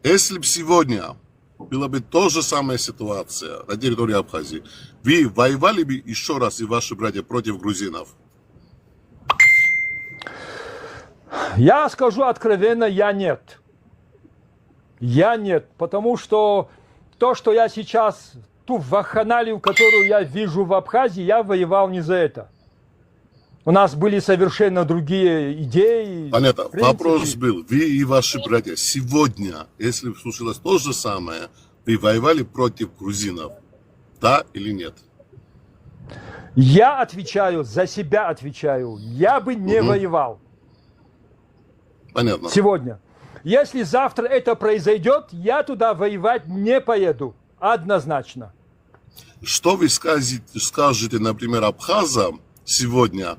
Если бы сегодня была бы та же самая ситуация на территории Абхазии, вы воевали бы еще раз и ваши братья против грузинов? Я скажу откровенно, я нет. Я нет, потому что то, что я сейчас, ту вакханалию, которую я вижу в Абхазии, я воевал не за это. У нас были совершенно другие идеи. Понятно. Вопрос был, вы и ваши братья сегодня, если случилось то же самое, вы воевали против грузинов, да или нет? Я отвечаю, за себя отвечаю. Я бы не воевал. Понятно. Сегодня. Если завтра это произойдет, я туда воевать не поеду. Однозначно. Что вы скажете, например, абхазам сегодня,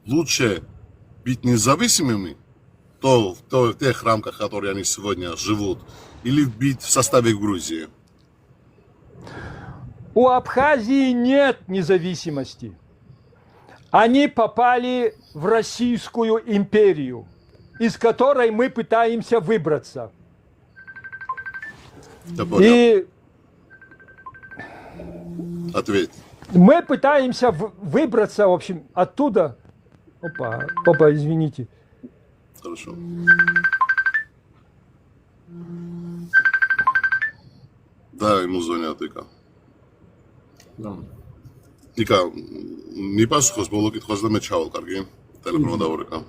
лучше быть независимыми, в тех рамках, в которых они сегодня живут, или быть в составе Грузии? У Абхазии нет независимости. Они попали в Российскую империю, из которой мы пытаемся выбраться. Я понял. И Ответь. мы пытаемся выбраться, в общем, оттуда. Опа, извините. Хорошо. Да, ему звонят, Ика. Ика, не пасухос, болокит хос да ме чавал, карги. Телефон даворика.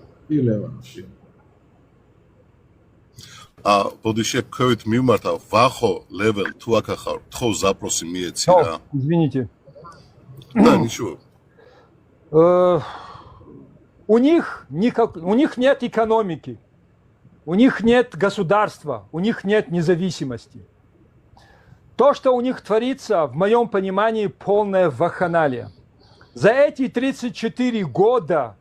А подише ковид мимарта вахо левел туакахар, тхо запроси миецира. Извините. Да, ничего. У них нет экономики, у них нет государства, у них нет независимости. То, что у них творится, в моем понимании, полная вакханалия. За эти 34 года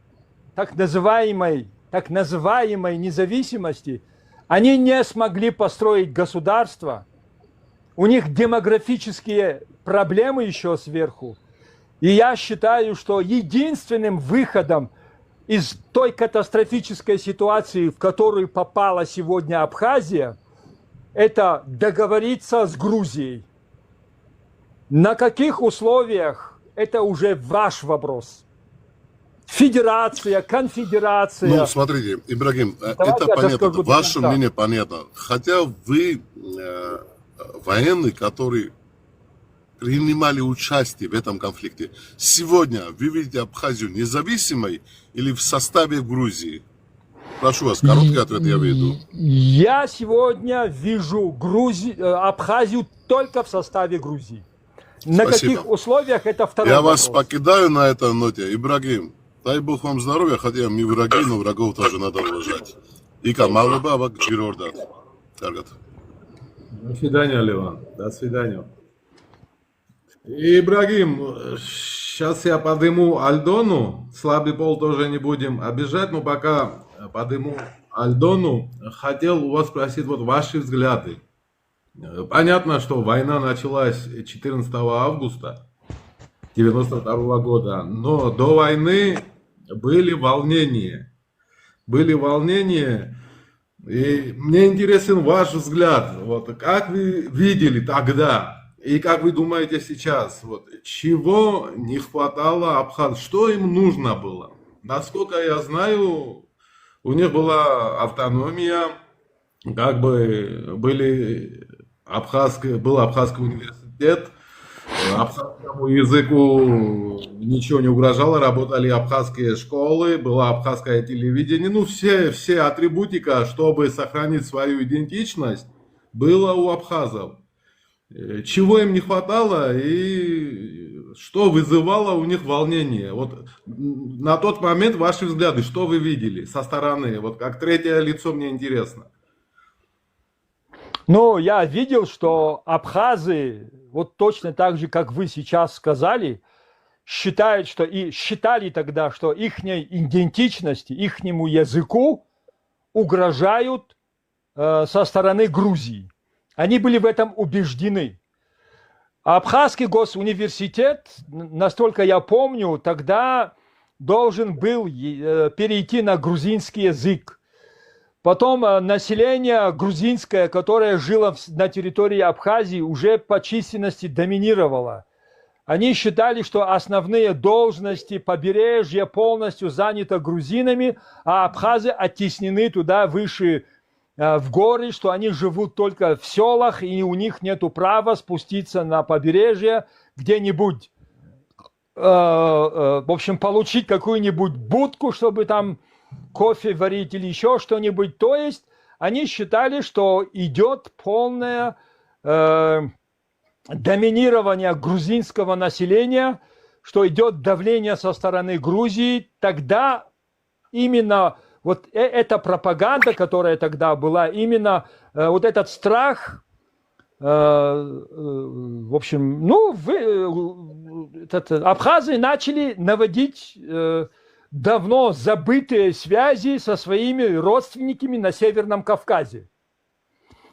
так называемой независимости они не смогли построить государство. У них демографические проблемы еще сверху. И я считаю, что единственным выходом из той катастрофической ситуации, в которую попала сегодня Абхазия, это договориться с Грузией. На каких условиях, это уже ваш вопрос. Федерация, конфедерация. Ну, смотрите, Ибрагим, это понятно, ваше мнение понятно. Хотя вы военный, который принимали участие в этом конфликте. Сегодня вы видите Абхазию независимой или в составе Грузии? Прошу вас, короткий ответ я веду. Я сегодня вижу Абхазию только в составе Грузии. На каких условиях, это второй Я вопрос. вас покидаю на этой ноте. Ибрагим, дай Бог вам здоровья, хотя мы враги, но врагов тоже надо уважать. Ика, малыба, вак, чирордат. Таргат. До свидания, Ливан. До свидания. Ибрагим, сейчас я подыму Альдону. Слабый пол тоже не будем обижать, но пока подыму Альдону, хотел у вас спросить вот ваши взгляды. Понятно, что война началась 14 августа 1992 года, но до войны были волнения. И мне интересен ваш взгляд. Вот, как вы видели тогда и как вы думаете сейчас? Вот, чего не хватало абхазам? Что им нужно было? Насколько я знаю, у них была автономия, как бы был Абхазский университет, абхазскому языку ничего не угрожало, работали абхазские школы, было абхазское телевидение, ну все атрибутика, чтобы сохранить свою идентичность, было у абхазов. Чего им не хватало и что вызывало у них волнение? Вот на тот момент ваши взгляды, что вы видели со стороны? Вот как третье лицо мне интересно. Ну, я видел, что абхазы, вот точно так же, как вы сейчас сказали, считают, что и считали тогда, что их идентичности, ихнему языку угрожают со стороны Грузии. Они были в этом убеждены. Абхазский госуниверситет, настолько я помню, тогда должен был перейти на грузинский язык. Потом население грузинское, которое жило на территории Абхазии, уже по численности доминировало. Они считали, что основные должности побережья полностью заняты грузинами, а абхазы оттеснены туда выше в горы, что они живут только в селах, и у них нет права спуститься на побережье где-нибудь, в общем, получить какую-нибудь будку, чтобы там кофе варить или еще что-нибудь. То есть они считали, что идет полное доминирование грузинского населения, что идет давление со стороны Грузии. Тогда именно вот эта пропаганда, которая тогда была, именно вот этот страх, в общем, абхазы начали наводить давно забытые связи со своими родственниками на Северном Кавказе.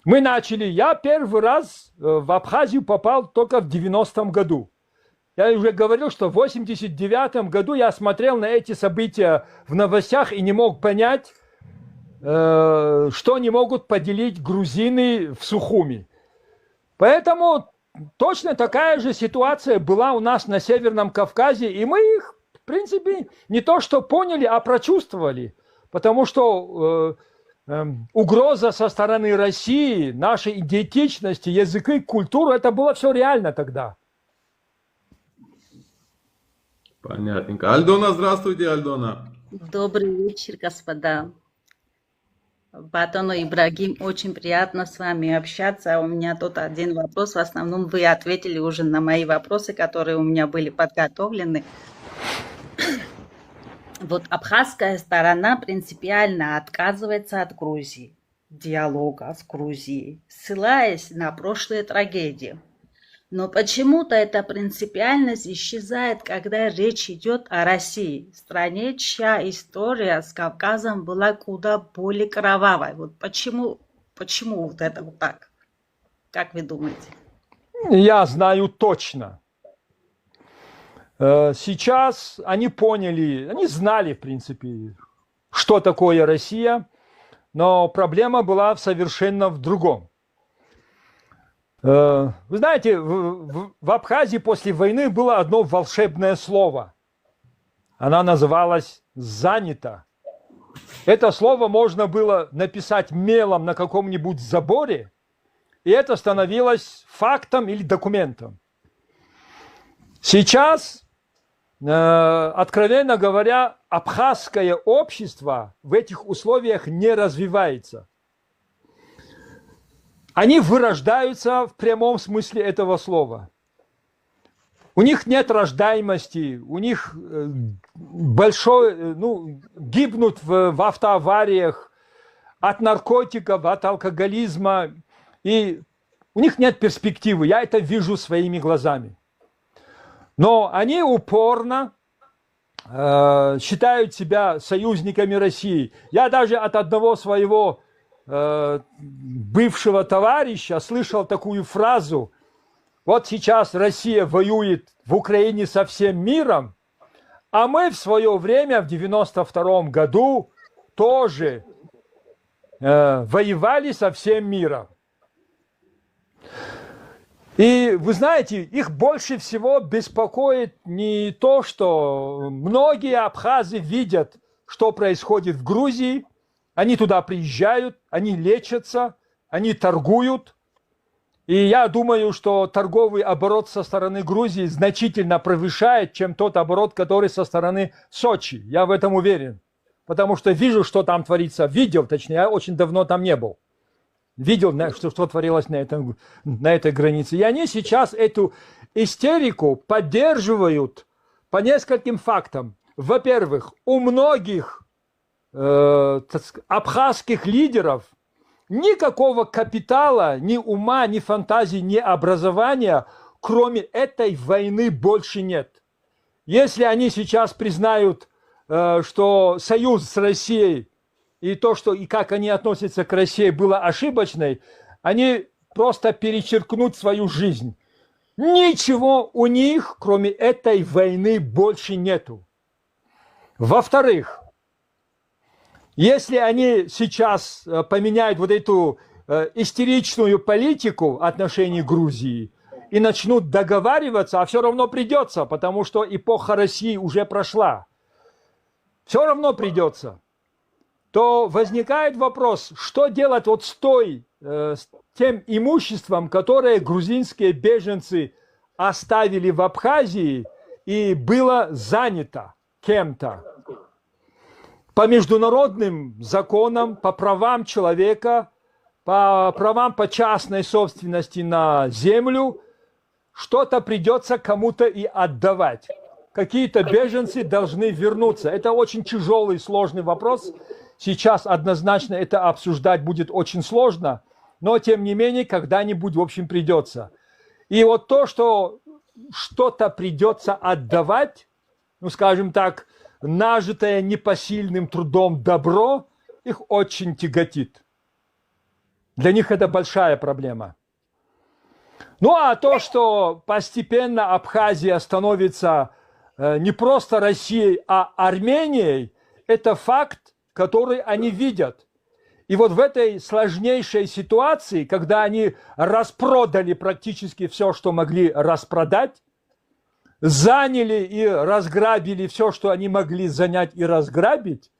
Я первый раз в Абхазию попал только в 90-м году. Я уже говорил, что в 89-м году я смотрел на эти события в новостях и не мог понять, что не могут поделить грузины в Сухуми. Поэтому точно такая же ситуация была у нас на Северном Кавказе, и мы их, в принципе, не то что поняли, а прочувствовали. Потому что угроза со стороны России, нашей идентичности, языка, культуры, это было все реально тогда. Понятненько. Альдона, здравствуйте, Альдона. Добрый вечер, господа. Батону Ибрагим, очень приятно с вами общаться. У меня тут один вопрос. В основном вы ответили уже на мои вопросы, которые у меня были подготовлены. Вот абхазская сторона принципиально отказывается от Грузии, диалога с Грузией, ссылаясь на прошлые трагедии. Но почему-то эта принципиальность исчезает, когда речь идет о России, стране, чья история с Кавказом была куда более кровавой. Вот почему вот это вот так? Как вы думаете? Я знаю точно. Сейчас они поняли, они знали, в принципе, что такое Россия, но проблема была совершенно в другом. Вы знаете, в Абхазии после войны было одно волшебное слово. Оно называлось «занято». Это слово можно было написать мелом на каком-нибудь заборе, и это становилось фактом или документом. Сейчас, откровенно говоря, абхазское общество в этих условиях не развивается. Они вырождаются в прямом смысле этого слова. У них нет рождаемости, у них гибнут в автоавариях от наркотиков, от алкоголизма, и у них нет перспективы. Я это вижу своими глазами. Но они упорно считают себя союзниками России. Я даже от одного своего бывшего товарища слышал такую фразу: вот сейчас Россия воюет в Украине со всем миром, а мы в свое время, в 92-м году, тоже воевали со всем миром. И вы знаете, их больше всего беспокоит не то, что многие абхазы видят, что происходит в Грузии, они туда приезжают, они лечатся, они торгуют. И я думаю, что торговый оборот со стороны Грузии значительно превышает, чем тот оборот, который со стороны Сочи. Я в этом уверен. Потому что вижу, что там творится. Видел, точнее, я очень давно там не был. Видел, что творилось на этой границе. И они сейчас эту истерику поддерживают по нескольким фактам. Во-первых, у многих абхазских лидеров никакого капитала, ни ума, ни фантазии, ни образования, кроме этой войны, больше нет. Если они сейчас признают, что союз с Россией и то, что и как они относятся к России, было ошибочной, они просто перечеркнут свою жизнь. Ничего у них, кроме этой войны, больше нету. Во-вторых, Если они сейчас поменяют вот эту истеричную политику в отношении Грузии и начнут договариваться, а все равно придется, потому что эпоха России уже прошла, все равно придется, то возникает вопрос, что делать вот с тем имуществом, которое грузинские беженцы оставили в Абхазии и было занято кем-то. По международным законам, по правам человека, по правам по частной собственности на землю, что-то придется кому-то и отдавать. Какие-то беженцы должны вернуться. Это очень тяжелый, сложный вопрос. Сейчас однозначно это обсуждать будет очень сложно, но тем не менее когда-нибудь, в общем, придется. И вот то, что что-то придется отдавать, ну, скажем так, нажитое непосильным трудом добро, их очень тяготит. Для них это большая проблема. Ну, а то, что постепенно Абхазия становится не просто Россией, а Арменией, это факт, который они видят. И вот в этой сложнейшей ситуации, когда они распродали практически все, что могли распродать, заняли и разграбили все, что они могли занять и разграбить,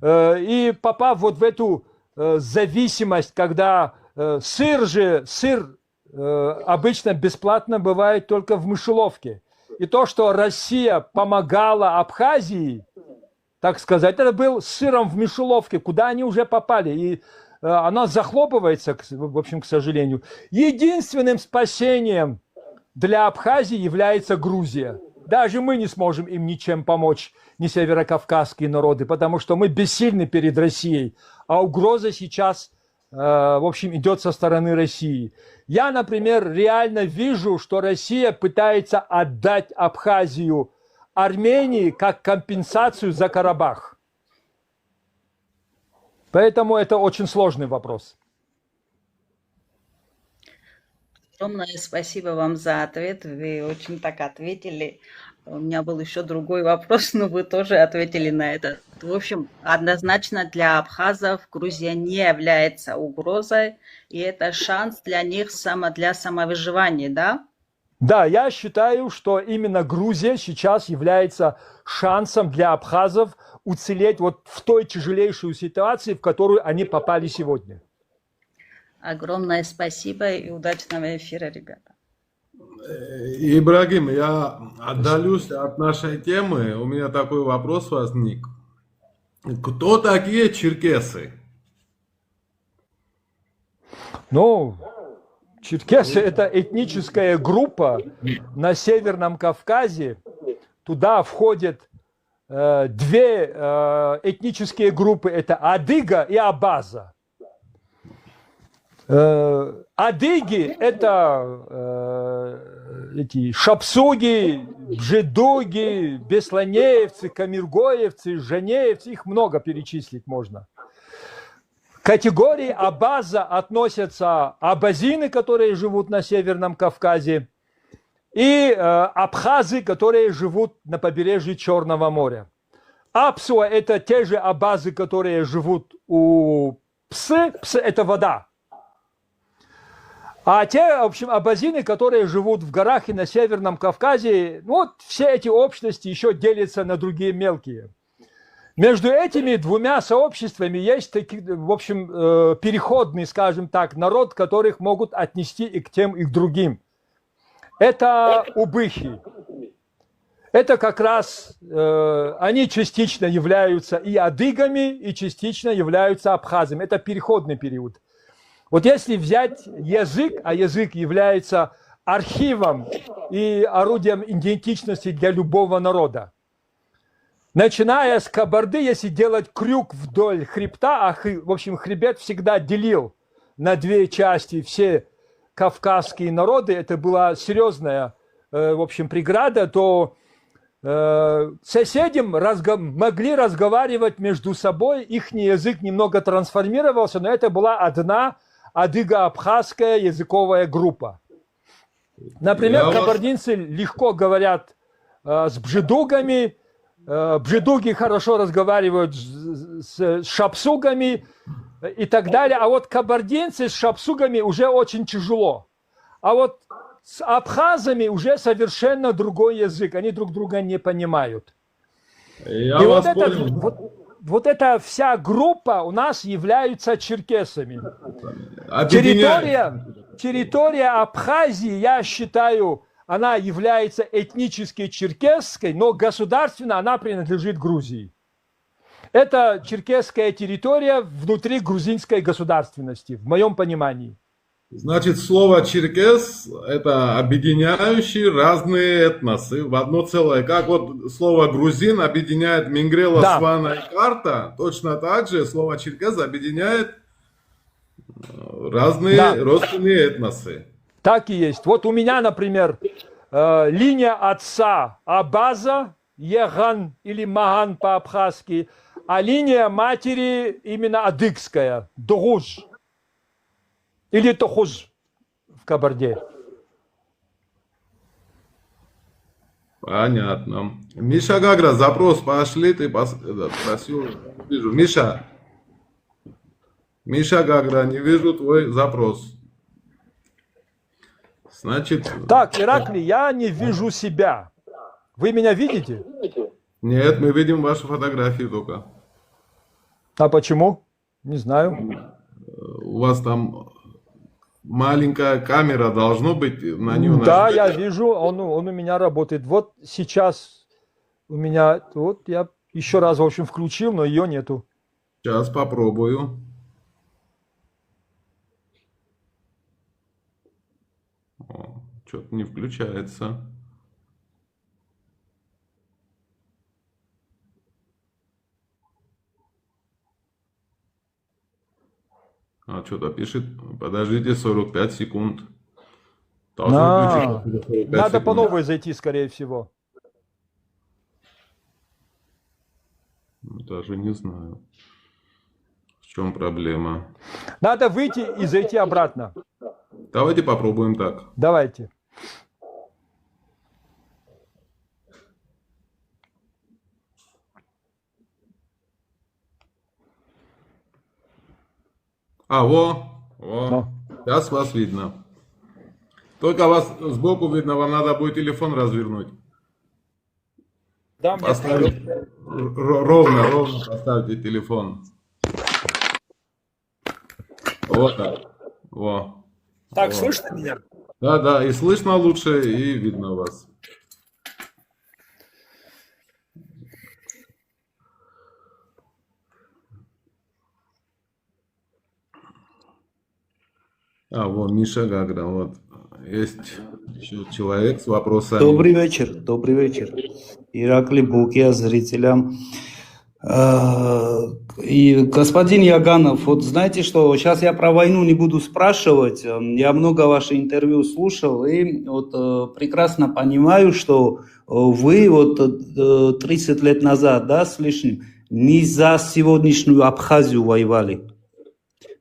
и попав вот в эту зависимость, когда сыр обычно бесплатно бывает только в мышеловке. И то, что Россия помогала Абхазии, так сказать, это был сыром в мышеловке, куда они уже попали. И она захлопывается, в общем, к сожалению. Единственным спасением для Абхазии является Грузия. Даже мы не сможем им ничем помочь, ни северокавказские народы, потому что мы бессильны перед Россией. А угроза сейчас, в общем, идет со стороны России. Я, например, реально вижу, что Россия пытается отдать Абхазию Армении как компенсацию за Карабах. Поэтому это очень сложный вопрос. Огромное спасибо вам за ответ. Вы очень так ответили. У меня был еще другой вопрос, но вы тоже ответили на это. В общем, однозначно для абхазов Грузия не является угрозой, и это шанс для них для самовыживания, да? Да, я считаю, что именно Грузия сейчас является шансом для абхазов уцелеть вот в той тяжелейшей ситуации, в которую они попали сегодня. Огромное спасибо и удачного эфира, ребята. Ибрагим, я отдалюсь от нашей темы. У меня такой вопрос возник. Кто такие черкесы? Ну, черкесы – это этническая группа на Северном Кавказе. Туда входят две этнические группы – это адыга и абаза. Адыги – это эти шапсуги, бжедуги, бесланеевцы, камиргоевцы, жанеевцы, их много перечислить можно. К категории абаза относятся абазины, которые живут на Северном Кавказе, и абхазы, которые живут на побережье Черного моря. Апсуа – это те же абазы, которые живут у Псы. Псы – это вода. А те, в общем, абазины, которые живут в горах и на Северном Кавказе, ну, вот все эти общности еще делятся на другие мелкие. Между этими двумя сообществами есть, в общем, переходный, скажем так, народ, которых могут отнести и к тем, и к другим. Это убыхи. Это как раз, они частично являются и адыгами, и частично являются абхазами. Это переходный период. Вот если взять язык, а язык является архивом и орудием идентичности для любого народа, начиная с Кабарды, если делать крюк вдоль хребта, в общем, хребет всегда делил на две части все кавказские народы, это была серьезная, в общем, преграда, то соседи могли разговаривать между собой, их язык немного трансформировался, но это была одна адыго-абхазская языковая группа. Например, кабардинцы легко говорят с бжедугами, бжедуги хорошо разговаривают с шапсугами и так далее. А вот кабардинцы с шапсугами уже очень тяжело. А вот с абхазами уже совершенно другой язык. Они друг друга не понимают. Я И вас вот, понял. вот эта вся группа у нас являются черкесами. Объединяет. Территория Абхазии, я считаю, она является этнически черкесской, но государственно она принадлежит Грузии. Это черкесская территория внутри грузинской государственности, в моем понимании. Значит, слово черкес – это объединяющие разные этносы в одно целое. Как вот слово грузин объединяет Мингрела, Да. Свана и Карта, точно так же слово черкес объединяет разные Да. родственные этносы. Так и есть. Вот у меня, например, линия отца Абаза, Еган или Маган по-абхазски, а линия матери именно адыгская, Догуж. Или Тохуж в Кабарде. Понятно. Миша Гагра, запрос пошли, ты просил, не вижу. Миша Гагра, не вижу твой запрос. Значит, Так, Ираклий, я не вижу себя. Вы меня видите? нет, мы видим вашу фотографию только. А почему? Не знаю. У вас там маленькая камера, должно быть, на нее Да, нажмете. я вижу, он у меня работает. Вот сейчас у меня, вот я еще раз, в общем, включил, но ее нету. Сейчас попробую. Что-то не включается. Что-то пишет, подождите 45 секунд. Должно включиться через 45 Надо по секунд. новой зайти, скорее всего. Даже не знаю, в чем проблема. Надо выйти и зайти обратно. Давайте попробуем так. Давайте. Во. Ну. Сейчас вас видно. Только вас сбоку видно, вам надо будет телефон развернуть. Да, Поставить ровно поставьте телефон. Вот так. Во. Так, Во. слышно меня? Да, и слышно лучше, и видно вас. Вот Миша Гагра, вот. Есть еще человек с вопросами. Добрый вечер. Ираклий Букия, зрителям. И господин Яганов, вот знаете что, сейчас я про войну не буду спрашивать, я много ваших интервью слушал, и вот прекрасно понимаю, что вы вот 30 лет назад, да, с лишним, не за сегодняшнюю Абхазию воевали.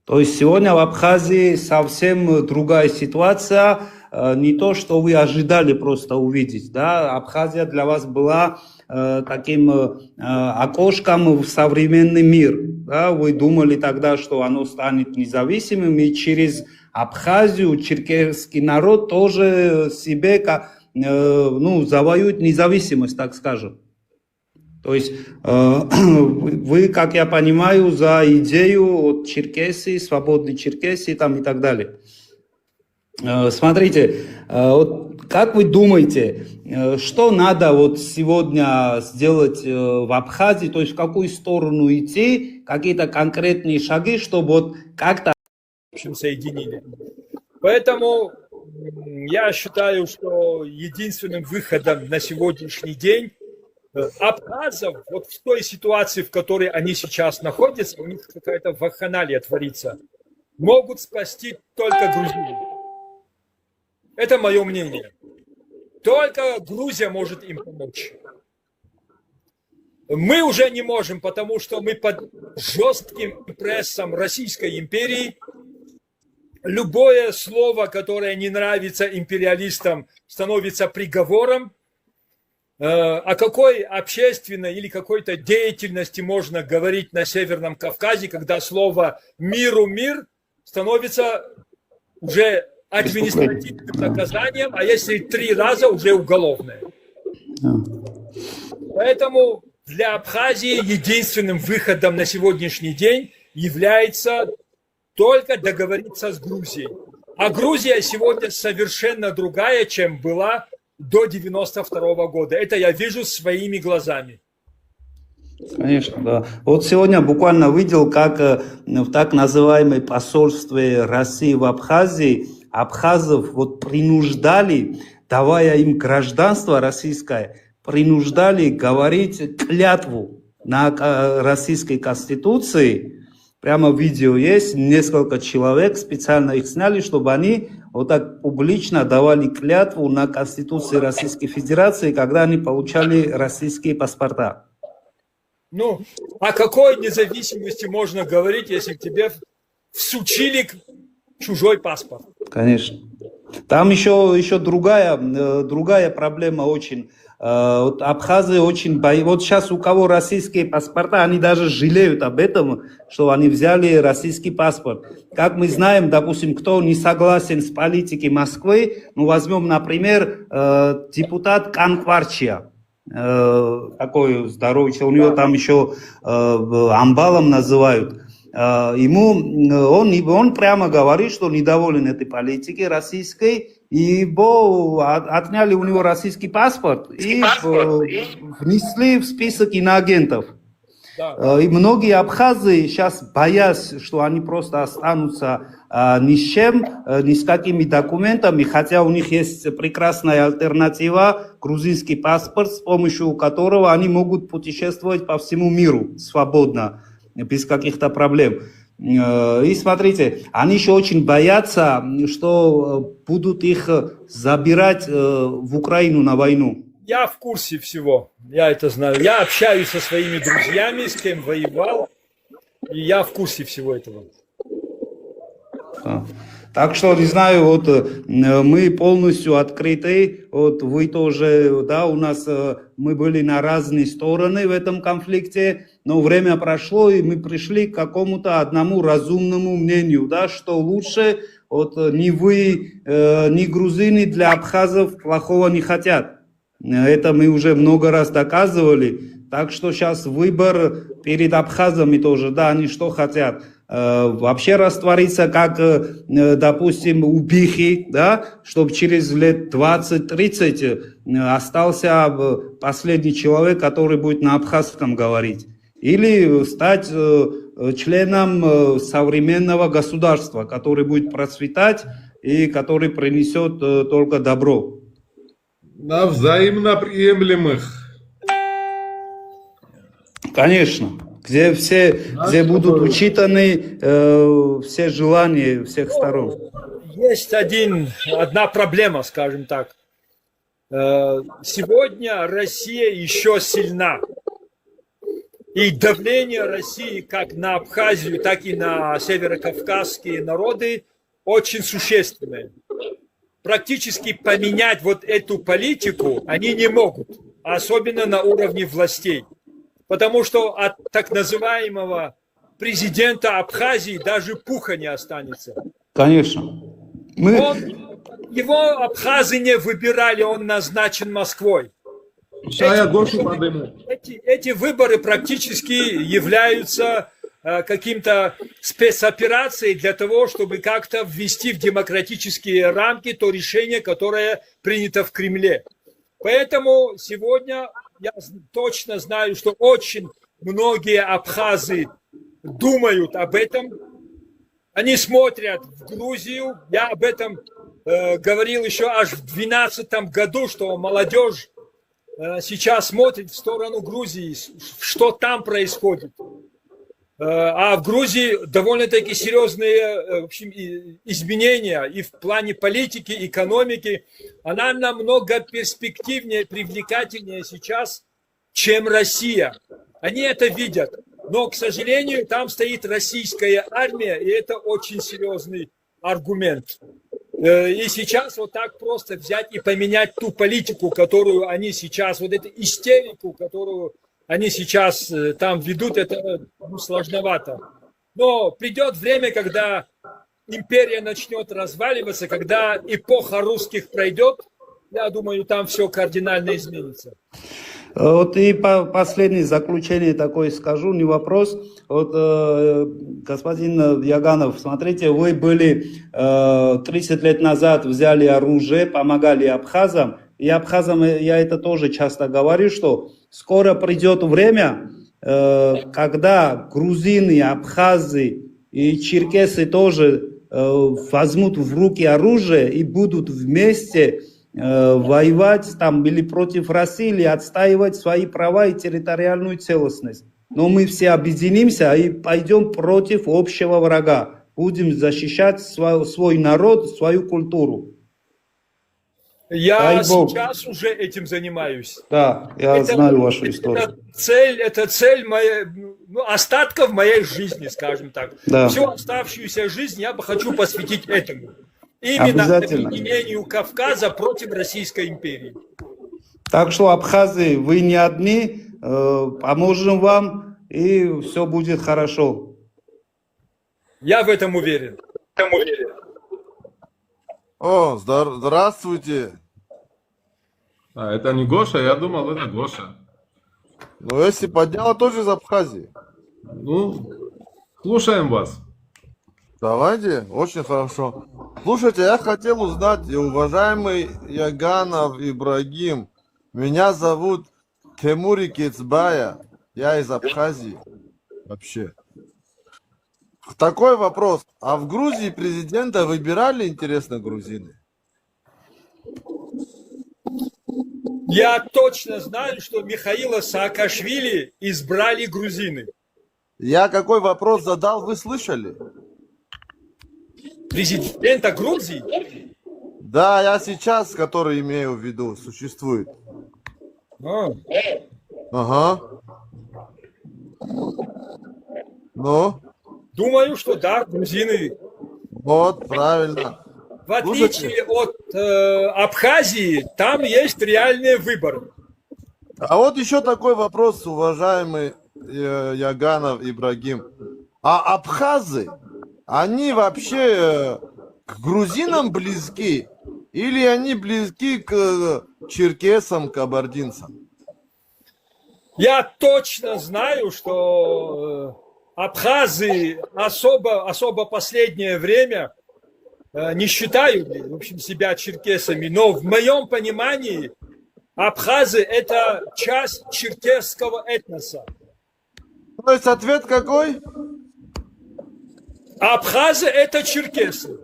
То есть сегодня в Абхазии совсем другая ситуация, не то, что вы ожидали просто увидеть, да, Абхазия для вас была таким окошком в современный мир, да, вы думали тогда, что оно станет независимым, и через Абхазию черкесский народ тоже себе, завоюет независимость, так скажем. То есть вы, как я понимаю, за идею от Черкесии, свободной Черкесии там и так далее. Смотрите, вот как вы думаете, что надо вот сегодня сделать в Абхазии, то есть в какую сторону идти, какие-то конкретные шаги, чтобы вот как-то... В общем, соединили. Поэтому я считаю, что единственным выходом на сегодняшний день абхазов, вот в той ситуации, в которой они сейчас находятся, у них какая-то вакханалия творится, могут спасти только грузины. Это мое мнение. Только Грузия может им помочь. Мы уже не можем, потому что мы под жестким прессом Российской империи. Любое слово, которое не нравится империалистам, становится приговором. о какой общественной или какой-то деятельности можно говорить на Северном Кавказе, когда слово «миру мир» становится уже административным наказанием, а если 3 раза уже уголовное. Поэтому для Абхазии единственным выходом на сегодняшний день является только договориться с Грузией. А Грузия сегодня совершенно другая, чем была до 92 года. Это я вижу своими глазами. Конечно, да. Вот сегодня буквально видел, как в так называемом посольстве России в Абхазии абхазов вот принуждали, давая им гражданство российское, принуждали говорить клятву на российской конституции. Прямо видео есть, несколько человек специально их сняли, чтобы они вот так публично давали клятву на Конституции Российской Федерации, когда они получали российские паспорта. Ну, о какой независимости можно говорить, если тебе всучили чужой паспорт? Конечно. Там еще другая проблема очень. Вот абхазы очень боятся. Вот сейчас у кого российские паспорта, они даже жалеют об этом, что они взяли российский паспорт. Как мы знаем, допустим, кто не согласен с политикой Москвы, ну возьмем, например, депутат Канкварчия. Такой здоровый человек, у него там еще амбалом называют. Он прямо говорит, что недоволен этой политикой российской, и отняли у него российский паспорт и внесли в список иноагентов. Да. И многие абхазы сейчас боятся, что они просто останутся ни с чем, ни с какими документами, хотя у них есть прекрасная альтернатива, грузинский паспорт, с помощью которого они могут путешествовать по всему миру свободно, без каких-то проблем. И смотрите, они еще очень боятся, что будут их забирать в Украину на войну. Я в курсе всего, я это знаю. Я общаюсь со своими друзьями, с кем воевал, и я в курсе всего этого. Так что, не знаю, вот мы полностью открыты, вот вы тоже, да, у нас, мы были на разные стороны в этом конфликте, но время прошло, и мы пришли к какому-то одному разумному мнению, да, что лучше, вот ни вы, ни грузины для абхазов плохого не хотят. Это мы уже много раз доказывали, так что сейчас выбор перед абхазами тоже, да, они что хотят. Вообще раствориться, как, допустим, у Бихи, да, чтобы через лет 20-30 остался последний человек, который будет на абхазском говорить. Или стать членом современного государства, который будет процветать и который принесет только добро. На взаимно приемлемых. Конечно. Где будут учитаны все желания всех сторон. Есть одна проблема, скажем так. Сегодня Россия еще сильна. И давление России как на Абхазию, так и на северокавказские народы очень существенное. Практически поменять вот эту политику они не могут, особенно на уровне властей. Потому что от так называемого президента Абхазии даже пуха не останется. Конечно. Его абхазы не выбирали, он назначен Москвой. Эти выборы практически являются каким-то спецоперацией для того, чтобы как-то ввести в демократические рамки то решение, которое принято в Кремле. Поэтому сегодня я точно знаю, что очень многие абхазы думают об этом. Они смотрят в Грузию. Я об этом говорил еще аж в 2012 году, что молодежь сейчас смотрит в сторону Грузии, что там происходит. А в Грузии довольно-таки серьезные, в общем, изменения и в плане политики, экономики. Она намного перспективнее, привлекательнее сейчас, чем Россия. Они это видят. Но, к сожалению, там стоит российская армия, и это очень серьезный аргумент. И сейчас вот так просто взять и поменять ту политику, которую они сейчас, вот эту истерику, которую они сейчас там ведут, это сложновато. Но придет время, когда империя начнет разваливаться, когда эпоха русских пройдет, я думаю, там все кардинально изменится. Вот и последнее заключение такое скажу, не вопрос. Вот, господин Яганов, смотрите, вы были 30 лет назад, взяли оружие, помогали абхазам. И абхазам я это тоже часто говорю, что скоро придет время, когда грузины, абхазы и черкесы тоже возьмут в руки оружие и будут вместе воевать там или против России, или отстаивать свои права и территориальную целостность. Но мы все объединимся и пойдем против общего врага. Будем защищать свой народ, свою культуру. Я сейчас уже этим занимаюсь. Да, я знаю вашу историю. Это цель моей, остатков моей жизни, скажем так. Да. Всю оставшуюся жизнь я бы хочу посвятить этому. Именно объединению Кавказа против Российской империи. Так что, абхазы, вы не одни, поможем вам, и все будет хорошо. Я в этом уверен. О, здравствуйте. А, это не Гоша, я думал, это Гоша. Ну, если подняла, тоже из Абхазии. Ну, слушаем вас. Давайте, очень хорошо. Слушайте, я хотел узнать, уважаемый Яганов Ибрагим, меня зовут Темури Кецбая, я из Абхазии. Вообще. Такой вопрос. А в Грузии президента выбирали, интересно, грузины? Я точно знаю, что Михаила Саакашвили избрали грузины. Я какой вопрос задал, вы слышали? Президента Грузии? Да, я сейчас, который имею в виду, существует. Ага. Ну? Думаю, что да, грузины. Вот, правильно. В отличие от Абхазии, там есть реальные выборы. А вот еще такой вопрос, уважаемый Яганов Ибрагим. А абхазы, они вообще к грузинам близки? Или они близки к черкесам, кабардинцам? Я точно знаю, что абхазы особо последнее время не считают, в общем, себя черкесами, но в моем понимании абхазы это часть черкесского этноса. То есть ответ какой? Абхазы это черкесы.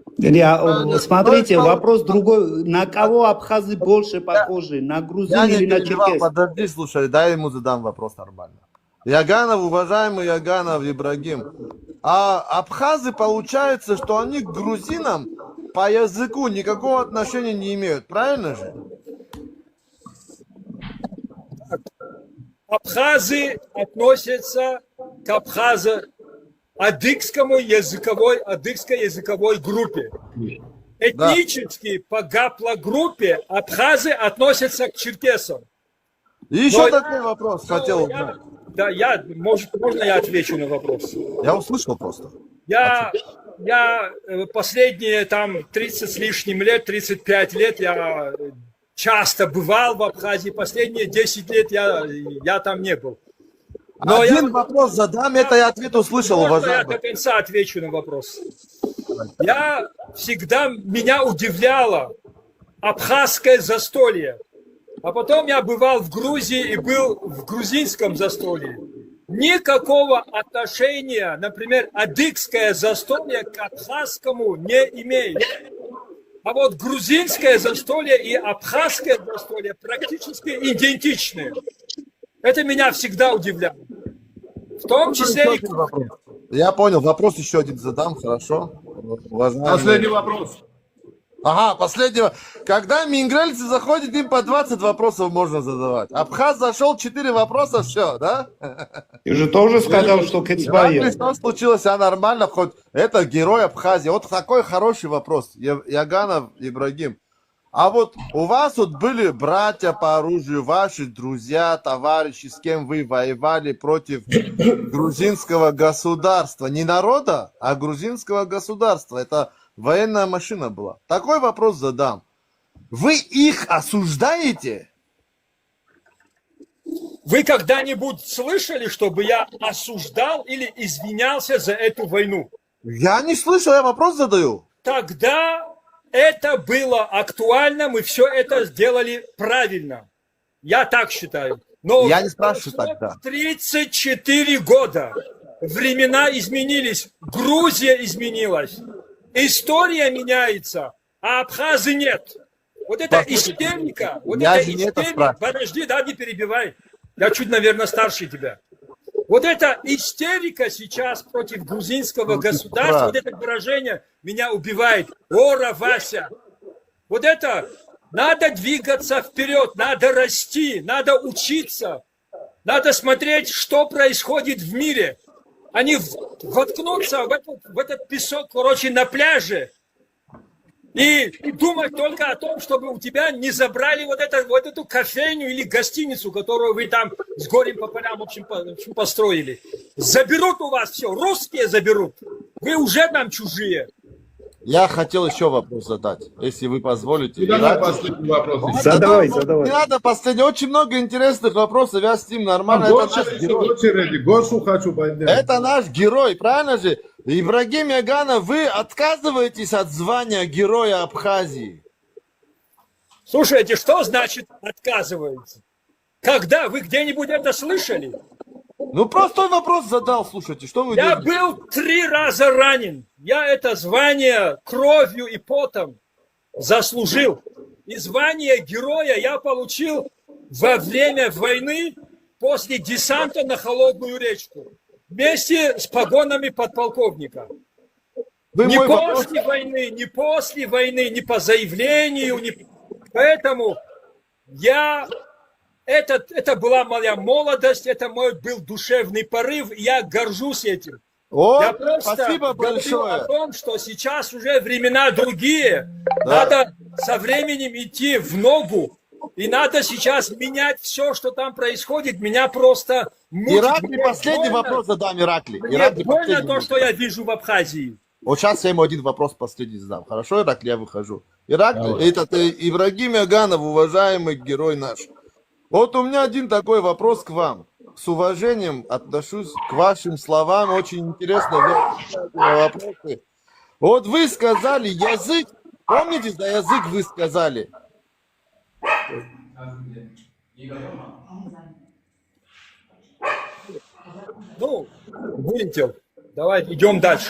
Смотрите, вопрос другой. На кого абхазы больше похожи? На грузин или на черкес? Подожди, слушай, дай ему задам вопрос нормально. Яганов, уважаемый Яганов Ибрагим, а абхазы, получается, что они к грузинам по языку никакого отношения не имеют, правильно же? Абхазы относятся к адыгской языковой группе. Этнически по гаплогруппе абхазы относятся к черкесам. И еще такой вопрос хотел узнать. Да, можно я отвечу на вопрос? Я услышал просто. Я последние там 30 с лишним лет, 35 лет я часто бывал в Абхазии, последние 10 лет я там не был. Но один вопрос задам, это я ответ услышал, уважаемый. Я до конца отвечу на вопрос. Меня удивляло абхазское застолье. А потом я бывал в Грузии и был в грузинском застолье. Никакого отношения, например, адыгское застолье к абхазскому не имеет. А вот грузинское застолье и абхазское застолье практически идентичны. Это меня всегда удивляло. В том числе и... Я понял, вопрос еще один задам, хорошо? Уважаемый... Последний вопрос. Ага, последнего. Когда мингрельцы заходят, им по 20 вопросов можно задавать. Абхаз зашел, 4 вопроса, все, да? Ты же тоже сказал, что Кецбаев. Что случилось, а нормально, хоть это герой Абхазии. Вот такой хороший вопрос, Яганов Ибрагим. А вот у вас вот были братья по оружию, ваши друзья, товарищи, с кем вы воевали против грузинского государства. Не народа, а грузинского государства. Это военная машина была. Такой вопрос задам. Вы их осуждаете? Вы когда-нибудь слышали, чтобы я осуждал или извинялся за эту войну? Я не слышал, я вопрос задаю. Тогда это было актуально, мы все это сделали правильно. Я так считаю. Но Я не спрашиваю тогда. 34 года. Времена изменились. Грузия изменилась. История меняется, а Абхазы нет. Вот это истерика. Вот Я это же не это истерика. спрашиваю. Подожди, да, не перебивай. Я чуть, наверное, старше тебя. Вот эта истерика сейчас против грузинского государства, вот это выражение меня убивает. Ора, Вася. Вот это надо двигаться вперед, надо расти, надо учиться, надо смотреть, что происходит в мире. А не воткнуться в этот песок, короче, на пляже и думать только о том, чтобы у тебя не забрали вот эту кофейню или гостиницу, которую вы там с горем пополам, в общем, построили. Заберут у вас все, русские заберут. Вы уже там чужие. Я хотел еще вопрос задать, если вы позволите. Давай последний вопрос. Задавай, Не задавай. надо последний. Очень много интересных вопросов. Я с ним нормально. Это наш герой. очереди. Гошу хочу поднять. Это наш герой, правильно же? Ибрагим Яганов, вы отказываетесь от звания Героя Абхазии? Слушайте, что значит отказываются? Когда? Вы где-нибудь это слышали? Ну, простой вопрос задал, слушайте, что вы Я делаете? был 3 раза ранен. Я это звание кровью и потом заслужил. И звание героя я получил во время войны после десанта на Холодную речку. Вместе с погонами подполковника. Вы Не мой вопрос... после войны, не после войны, не по заявлению. Поэтому это была моя молодость, это мой был душевный порыв, и я горжусь этим. О, Я просто спасибо говорю большое. о том, что сейчас уже времена другие. Да. Надо со временем идти в ногу. И надо сейчас менять все, что там происходит. Меня просто мучит. Иракли, Мне последний больно. вопрос задам, Иракли. Мне Иракли, больно последний то, вопрос. что я вижу в Абхазии. Вот сейчас я ему один вопрос последний задам. Хорошо, Иракли, я выхожу. Иракли, этот Ибрагим Яганов, уважаемый герой наш. Вот у меня один такой вопрос к вам. С уважением отношусь к вашим словам. Очень интересно вопросы. Вот вы сказали язык. Помните, за язык вы сказали? Ну, вылетел. Давай идем дальше.